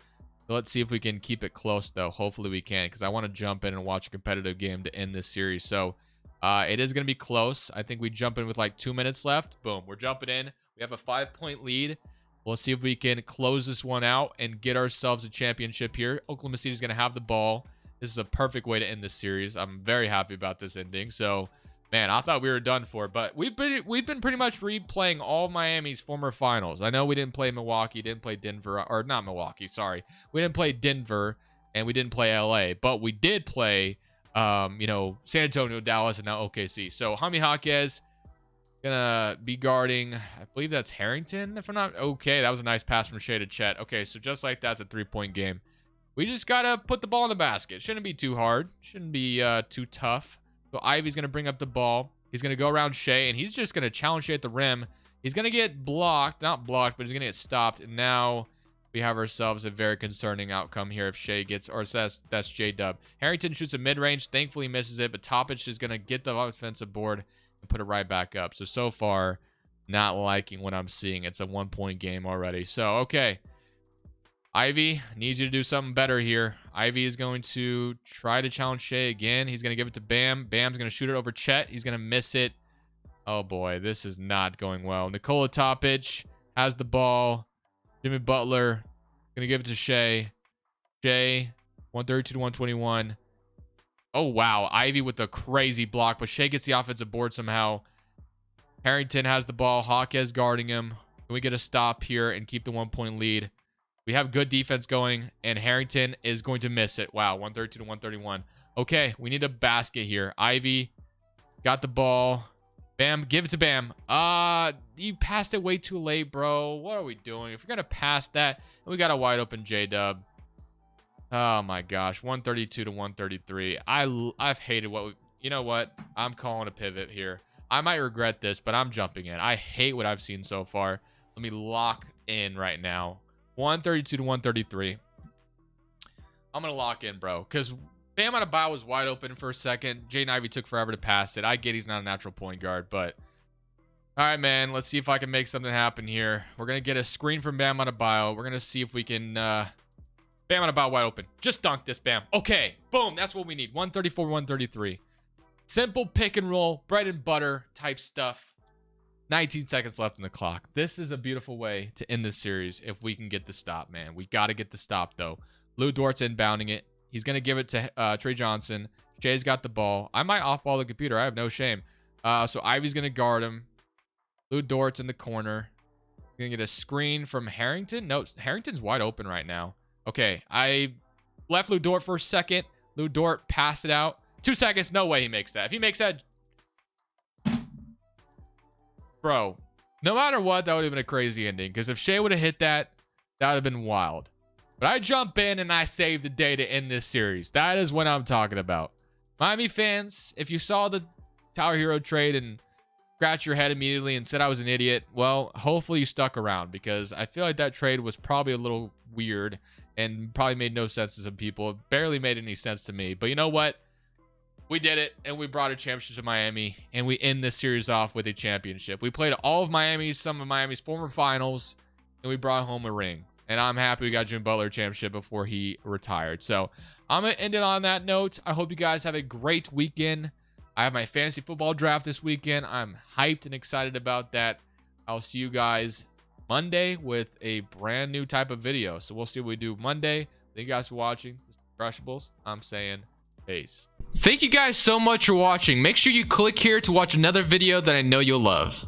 So let's see if we can keep it close, though. Hopefully we can, because I want to jump in and watch a competitive game to end this series. So it is going to be close. I think we jump in with like 2 minutes left. Boom. We're jumping in. We have a 5-point lead. We'll see if we can close this one out and get ourselves a championship here. Oklahoma City is going to have the ball. This is a perfect way to end this series. I'm very happy about this ending. So, man, I thought we were done for. But we've been pretty much replaying all Miami's former finals. I know we didn't play Milwaukee, didn't play Denver, or not Milwaukee, sorry. We didn't play Denver, and we didn't play LA. But we did play, San Antonio, Dallas, and now OKC. So, Jaime Jaquez gonna be guarding, I believe that's Harrington, if I'm not. Okay, that was a nice pass from Shea to Chet. Okay, so just like that's a 3-point game. We just gotta put the ball in the basket. Shouldn't be too hard. Shouldn't be too tough. So Ivy's gonna bring up the ball. He's gonna go around Shea, and he's just gonna challenge Shea at the rim. He's gonna get blocked, not blocked, but he's gonna get stopped. And now we have ourselves a very concerning outcome here if Shea gets, or that's J-Dub. Harrington shoots a mid-range, thankfully misses it, but Topic is gonna get the offensive board and put it right back up. So far, not liking what I'm seeing. It's a 1-point game already. So, okay. Ivy needs you to do something better here. Ivy is going to try to challenge Shea again. He's going to give it to Bam. Bam's going to shoot it over Chet. He's going to miss it. Oh, boy. This is not going well. Nikola Topic has the ball. Jimmy Butler gonna give it to Shea. Shea, 132 to 121. Oh, wow. Ivy with the crazy block, but Shea gets the offensive board somehow. Harrington has the ball. Hawkes guarding him. Can we get a stop here and keep the 1-point lead? We have good defense going, and Harrington is going to miss it. Wow, 132 to 131. Okay, we need a basket here. Ivy got the ball. Bam, give it to Bam. You passed it way too late, bro. What are we doing? If you're going to pass that, we got a wide open J-Dub. Oh, my gosh. 132 to 133. I've hated what we... You know what? I'm calling a pivot here. I might regret this, but I'm jumping in. I hate what I've seen so far. Let me lock in right now. 132 to 133. I'm going to lock in, bro, because Bam Adebayo was wide open for a second. Jaden Ivey took forever to pass it. I get he's not a natural point guard, but all right, man. Let's see if I can make something happen here. We're going to get a screen from Bam Adebayo. We're going to see if we can... Bam Adebayo wide open. Just dunk this, Bam. Okay, boom. That's what we need. 134, 133. Simple pick and roll, bread and butter type stuff. 19 seconds left in the clock. This is a beautiful way to end this series if we can get the stop, man. We got to get the stop, though. Lou Dort's inbounding it. He's going to give it to Trey Johnson. Shay's got the ball. I might off-ball the computer. I have no shame. So Ivy's going to guard him. Lou Dort's in the corner. Going to get a screen from Harrington. No, Harrington's wide open right now. Okay, I left Lou Dort for a second. Lou Dort passed it out. 2 seconds. No way he makes that. If he makes that... Bro, no matter what, that would have been a crazy ending. Because if Shea would have hit that, that would have been wild. But I jump in and I save the day to end this series. That is what I'm talking about. Miami fans, if you saw the Tower Hero trade and scratched your head immediately and said I was an idiot, well, hopefully you stuck around. Because I feel like that trade was probably a little weird and probably made no sense to some people. It barely made any sense to me. But you know what? We did it, and we brought a championship to Miami, and we end this series off with a championship. We played all of some of Miami's former finals, and we brought home a ring. And I'm happy we got Jim Butler championship before he retired. So I'm going to end it on that note. I hope you guys have a great weekend. I have my fantasy football draft this weekend. I'm hyped and excited about that. I'll see you guys Monday with a brand new type of video. So we'll see what we do Monday. Thank you guys for watching. This is Crushables. I'm saying peace. Thank you guys so much for watching. Make sure you click here to watch another video that I know you'll love.